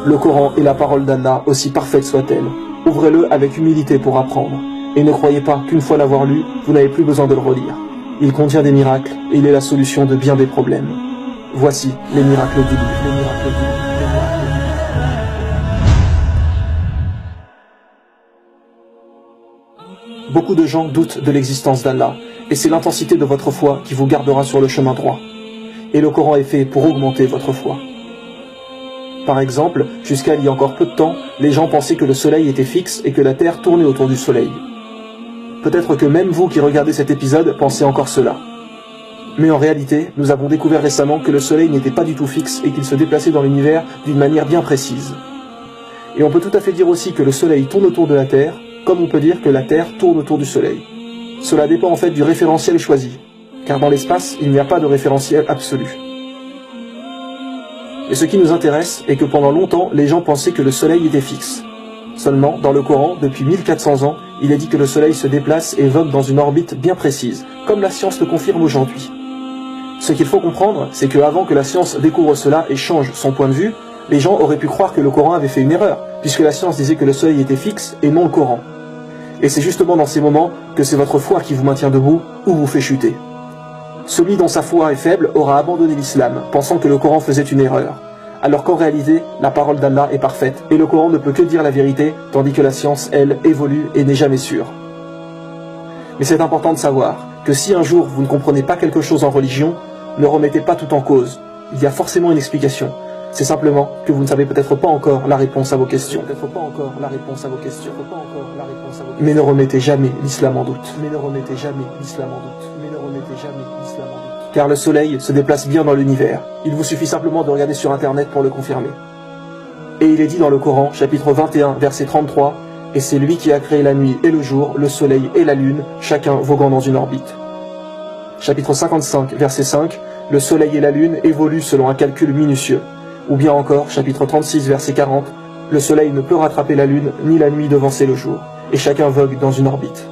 Le Coran est la parole d'Allah, aussi parfaite soit-elle. Ouvrez-le avec humilité pour apprendre. Et ne croyez pas qu'une fois l'avoir lu, vous n'avez plus besoin de le relire. Il contient des miracles et il est la solution de bien des problèmes. Voici les miracles du livre. Beaucoup de gens doutent de l'existence d'Allah, et c'est l'intensité de votre foi qui vous gardera sur le chemin droit. Et le Coran est fait pour augmenter votre foi. Par exemple, jusqu'à il y a encore peu de temps, les gens pensaient que le soleil était fixe et que la terre tournait autour du soleil. Peut-être que même vous qui regardez cet épisode pensez encore cela. Mais en réalité, nous avons découvert récemment que le soleil n'était pas du tout fixe et qu'il se déplaçait dans l'univers d'une manière bien précise. Et on peut tout à fait dire aussi que le soleil tourne autour de la terre, comme on peut dire que la terre tourne autour du soleil. Cela dépend en fait du référentiel choisi, car dans l'espace, il n'y a pas de référentiel absolu. Et ce qui nous intéresse est que pendant longtemps, les gens pensaient que le soleil était fixe. Seulement, dans le Coran, depuis 1400 ans, il est dit que le soleil se déplace et vogue dans une orbite bien précise, comme la science le confirme aujourd'hui. Ce qu'il faut comprendre, c'est qu'avant que la science découvre cela et change son point de vue, les gens auraient pu croire que le Coran avait fait une erreur, puisque la science disait que le soleil était fixe et non le Coran. Et c'est justement dans ces moments que c'est votre foi qui vous maintient debout ou vous fait chuter. Celui dont sa foi est faible aura abandonné l'islam, pensant que le Coran faisait une erreur. Alors qu'en réalité, la parole d'Allah est parfaite, et le Coran ne peut que dire la vérité, tandis que la science, elle, évolue et n'est jamais sûre. Mais c'est important de savoir que si un jour vous ne comprenez pas quelque chose en religion, ne remettez pas tout en cause. Il y a forcément une explication. C'est simplement que vous ne savez peut-être pas encore la réponse à vos questions. Mais ne remettez jamais l'islam en doute. Car le soleil se déplace bien dans l'univers. Il vous suffit simplement de regarder sur internet pour le confirmer. Et il est dit dans le Coran, chapitre 21, verset 33, « Et c'est lui qui a créé la nuit et le jour, le soleil et la lune, chacun voguant dans une orbite. » Chapitre 55, verset 5, « Le soleil et la lune évoluent selon un calcul minutieux. » Ou bien encore, chapitre 36, verset 40, « Le soleil ne peut rattraper la lune, ni la nuit devancer le jour, et chacun vogue dans une orbite. »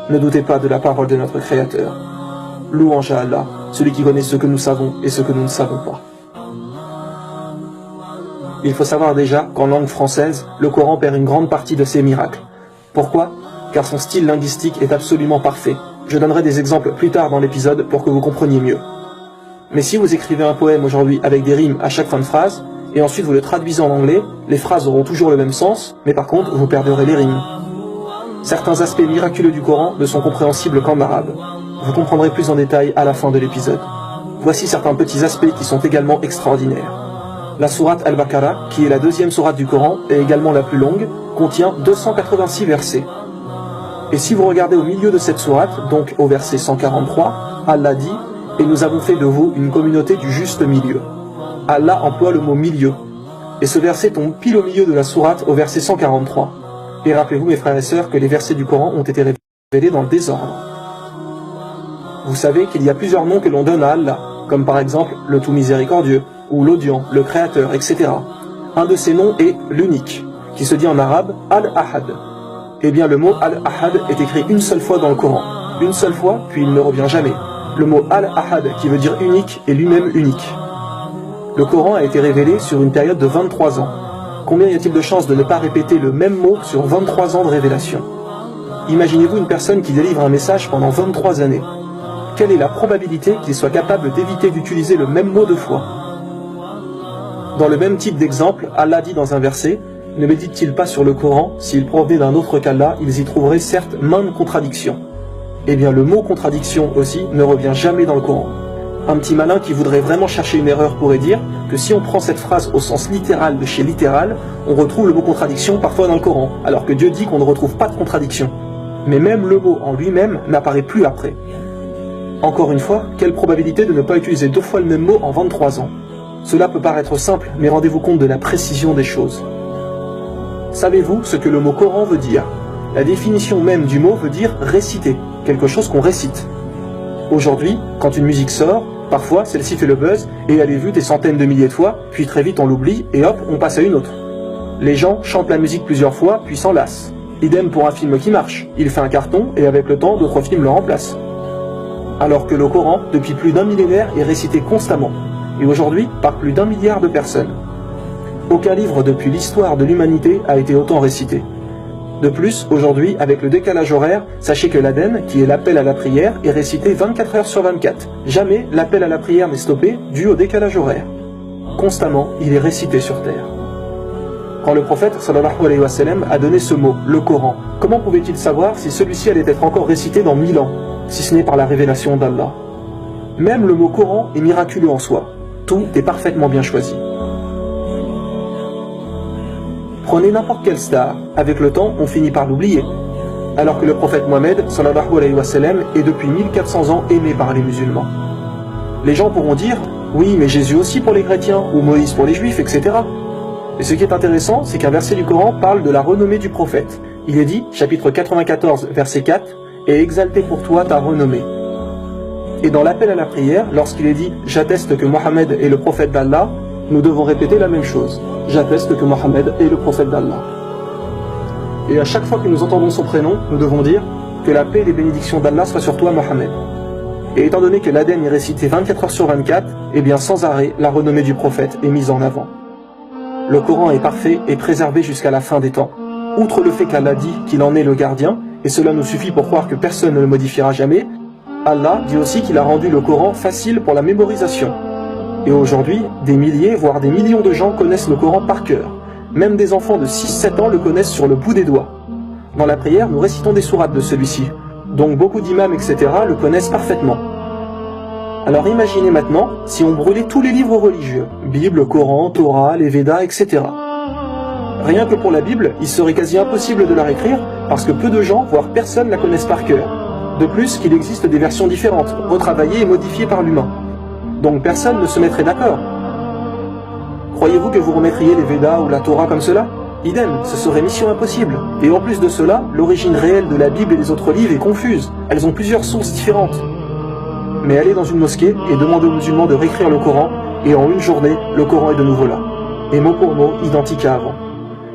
Ne doutez pas de la parole de notre Créateur. Louange à Allah, celui qui connaît ce que nous savons et ce que nous ne savons pas. Il faut savoir déjà qu'en langue française, le Coran perd une grande partie de ses miracles. Pourquoi? Car son style linguistique est absolument parfait. Je donnerai des exemples plus tard dans l'épisode pour que vous compreniez mieux. Mais si vous écrivez un poème aujourd'hui avec des rimes à chaque fin de phrase, et ensuite vous le traduisez en anglais, les phrases auront toujours le même sens, mais par contre vous perdrez les rimes. Certains aspects miraculeux du Coran ne sont compréhensibles qu'en arabe. Vous comprendrez plus en détail à la fin de l'épisode. Voici certains petits aspects qui sont également extraordinaires. La sourate Al-Baqarah, qui est la deuxième sourate du Coran et également la plus longue, contient 286 versets. Et si vous regardez au milieu de cette sourate, donc au verset 143, Allah dit « Et nous avons fait de vous une communauté du juste milieu ». Allah emploie le mot « milieu ». Et ce verset tombe pile au milieu de la sourate au verset 143. Et rappelez-vous mes frères et sœurs que les versets du Coran ont été révélés dans le désordre. Vous savez qu'il y a plusieurs noms que l'on donne à Allah, comme par exemple le tout miséricordieux, ou l'audient, le créateur, etc. Un de ces noms est l'unique, qui se dit en arabe Al-Ahad. Eh bien le mot Al-Ahad est écrit une seule fois dans le Coran. Une seule fois, puis il ne revient jamais. Le mot Al-Ahad, qui veut dire unique, est lui-même unique. Le Coran a été révélé sur une période de 23 ans. Combien y a-t-il de chances de ne pas répéter le même mot sur 23 ans de révélation? Imaginez-vous une personne qui délivre un message pendant 23 années. Quelle est la probabilité qu'il soit capable d'éviter d'utiliser le même mot deux fois? Dans le même type d'exemple, Allah dit dans un verset, « Ne médite-t-il pas sur le Coran, s'il provenait d'un autre qu'Allah, ils y trouveraient certes maintes contradictions. » Eh bien le mot contradiction aussi ne revient jamais dans le Coran. Un petit malin qui voudrait vraiment chercher une erreur pourrait dire que si on prend cette phrase au sens littéral de chez littéral, on retrouve le mot contradiction parfois dans le Coran, alors que Dieu dit qu'on ne retrouve pas de contradiction. Mais même le mot en lui-même n'apparaît plus après. Encore une fois, quelle probabilité de ne pas utiliser deux fois le même mot en 23 ans? Cela peut paraître simple, mais rendez-vous compte de la précision des choses. Savez-vous ce que le mot Coran veut dire? La définition même du mot veut dire réciter, quelque chose qu'on récite. Aujourd'hui, quand une musique sort, parfois celle-ci fait le buzz et elle est vue des centaines de milliers de fois, puis très vite on l'oublie et hop, on passe à une autre. Les gens chantent la musique plusieurs fois, puis s'en lassent. Idem pour un film qui marche, il fait un carton et avec le temps, d'autres films le remplacent. Alors que le Coran, depuis plus d'un millénaire, est récité constamment, et aujourd'hui par plus d'1 milliard de personnes. Aucun livre depuis l'histoire de l'humanité a été autant récité. De plus, aujourd'hui, avec le décalage horaire, sachez que l'Aden, qui est l'appel à la prière, est récité 24 heures sur 24. Jamais l'appel à la prière n'est stoppé dû au décalage horaire. Constamment, il est récité sur terre. Quand le prophète sallallahu alayhi wa sallam a donné ce mot, le Coran, comment pouvait-il savoir si celui-ci allait être encore récité dans 1000 ans, si ce n'est par la révélation d'Allah? Même le mot Coran est miraculeux en soi. Tout est parfaitement bien choisi. Prenez n'importe quelle star, avec le temps on finit par l'oublier. Alors que le prophète Mohammed sallallahu alayhi wa sallam est depuis 1400 ans aimé par les musulmans. Les gens pourront dire, oui mais Jésus aussi pour les chrétiens, ou Moïse pour les juifs, etc. Et ce qui est intéressant, c'est qu'un verset du Coran parle de la renommée du prophète. Il est dit, chapitre 94, verset 4, « Et exalté pour toi ta renommée ». Et dans l'appel à la prière, lorsqu'il est dit « J'atteste que Mohammed est le prophète d'Allah », nous devons répéter la même chose. « J'atteste que Mohammed est le prophète d'Allah ». Et à chaque fois que nous entendons son prénom, nous devons dire « Que la paix et les bénédictions d'Allah soient sur toi, Mohammed ». Et étant donné que l'Aden est récité 24 heures sur 24, eh bien sans arrêt, la renommée du prophète est mise en avant. Le Coran est parfait et préservé jusqu'à la fin des temps. Outre le fait qu'Allah dit qu'il en est le gardien, et cela nous suffit pour croire que personne ne le modifiera jamais, Allah dit aussi qu'il a rendu le Coran facile pour la mémorisation. Et aujourd'hui, des milliers, voire des millions de gens connaissent le Coran par cœur. Même des enfants de 6-7 ans le connaissent sur le bout des doigts. Dans la prière, nous récitons des sourates de celui-ci, donc beaucoup d'imams, etc. le connaissent parfaitement. Alors imaginez maintenant si on brûlait tous les livres religieux, Bible, Coran, Torah, les Védas, etc. Rien que pour la Bible, il serait quasi impossible de la réécrire parce que peu de gens, voire personne, la connaissent par cœur. De plus qu'il existe des versions différentes, retravaillées et modifiées par l'humain. Donc personne ne se mettrait d'accord. Croyez-vous que vous remettriez les Védas ou la Torah comme cela? Idem, ce serait mission impossible. Et en plus de cela, l'origine réelle de la Bible et des autres livres est confuse. Elles ont plusieurs sources différentes. Mais allez dans une mosquée et demandez aux musulmans de réécrire le Coran, et en une journée, le Coran est de nouveau là. Et mot pour mot, identique à avant.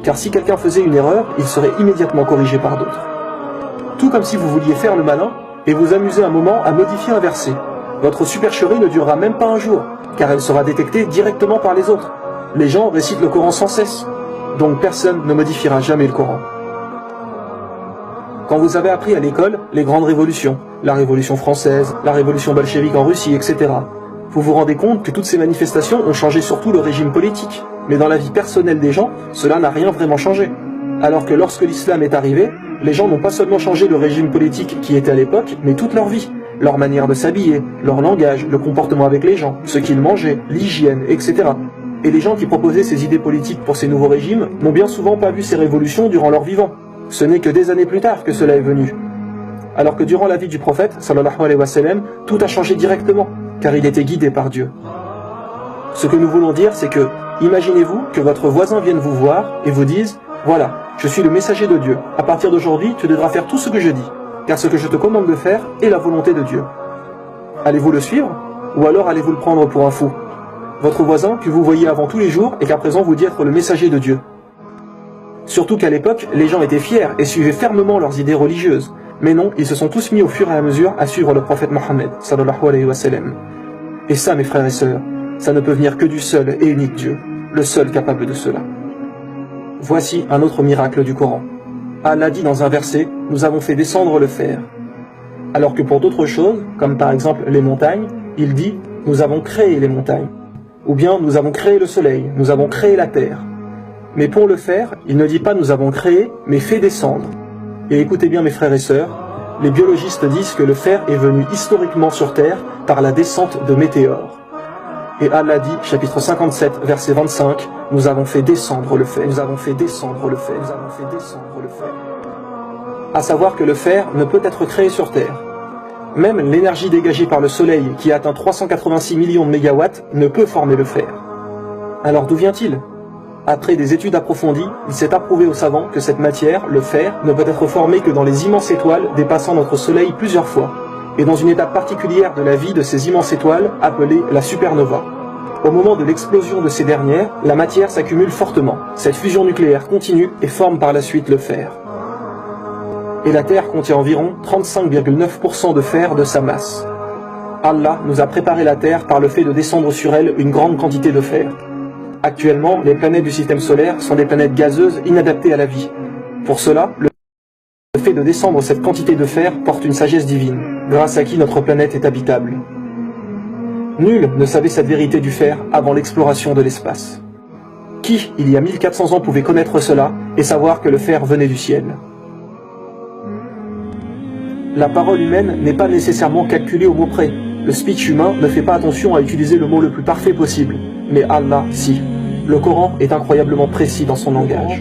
Car si quelqu'un faisait une erreur, il serait immédiatement corrigé par d'autres. Tout comme si vous vouliez faire le malin, et vous amuser un moment à modifier un verset. Votre supercherie ne durera même pas un jour, car elle sera détectée directement par les autres. Les gens récitent le Coran sans cesse, donc personne ne modifiera jamais le Coran. Quand vous avez appris à l'école les grandes révolutions, la Révolution française, la Révolution bolchevique en Russie, etc., vous vous rendez compte que toutes ces manifestations ont changé surtout le régime politique. Mais dans la vie personnelle des gens, cela n'a rien vraiment changé. Alors que lorsque l'islam est arrivé, les gens n'ont pas seulement changé le régime politique qui était à l'époque, mais toute leur vie. Leur manière de s'habiller, leur langage, le comportement avec les gens, ce qu'ils mangeaient, l'hygiène, etc. Et les gens qui proposaient ces idées politiques pour ces nouveaux régimes n'ont bien souvent pas vu ces révolutions durant leur vivant. Ce n'est que des années plus tard que cela est venu. Alors que durant la vie du prophète, sallallahu alayhi wa sallam, tout a changé directement, car il était guidé par Dieu. Ce que nous voulons dire, c'est que, imaginez-vous que votre voisin vienne vous voir et vous dise « Voilà, je suis le messager de Dieu. À partir d'aujourd'hui, tu devras faire tout ce que je dis, car ce que je te commande de faire est la volonté de Dieu. » Allez-vous le suivre? Ou alors allez-vous le prendre pour un fou? Votre voisin que vous voyez avant tous les jours et qu'à présent vous dit être le messager de Dieu. Surtout qu'à l'époque, les gens étaient fiers et suivaient fermement leurs idées religieuses. Mais non, ils se sont tous mis au fur et à mesure à suivre le prophète Mohammed, sallallahu alayhi wa sallam. Et ça, mes frères et sœurs, ça ne peut venir que du seul et unique Dieu, le seul capable de cela. Voici un autre miracle du Coran. Allah dit dans un verset, nous avons fait descendre le fer. Alors que pour d'autres choses, comme par exemple les montagnes, il dit, nous avons créé les montagnes. Ou bien, nous avons créé le soleil, nous avons créé la terre. Mais pour le faire, il ne dit pas nous avons créé, mais fait descendre. Et écoutez bien mes frères et sœurs, les biologistes disent que le fer est venu historiquement sur Terre par la descente de météores. Et Allah dit, chapitre 57, verset 25, nous avons fait descendre le fer, nous avons fait descendre le fer, nous avons fait descendre le fer. À savoir que le fer ne peut être créé sur Terre. Même l'énergie dégagée par le soleil, qui atteint 386 millions de mégawatts, ne peut former le fer. Alors d'où vient-il ? Après des études approfondies, il s'est approuvé aux savants que cette matière, le fer, ne peut être formée que dans les immenses étoiles dépassant notre soleil plusieurs fois, et dans une étape particulière de la vie de ces immenses étoiles, appelée la supernova. Au moment de l'explosion de ces dernières, la matière s'accumule fortement. Cette fusion nucléaire continue et forme par la suite le fer. Et la Terre contient environ 35,9% de fer de sa masse. Allah nous a préparé la Terre par le fait de descendre sur elle une grande quantité de fer. Actuellement, les planètes du système solaire sont des planètes gazeuses inadaptées à la vie. Pour cela, le fait de descendre cette quantité de fer porte une sagesse divine, grâce à qui notre planète est habitable. Nul ne savait cette vérité du fer avant l'exploration de l'espace. Qui, il y a 1400 ans, pouvait connaître cela et savoir que le fer venait du ciel? La parole humaine n'est pas nécessairement calculée au mot près. Le speech humain ne fait pas attention à utiliser le mot le plus parfait possible. Mais Allah, si. Le Coran est incroyablement précis dans son langage.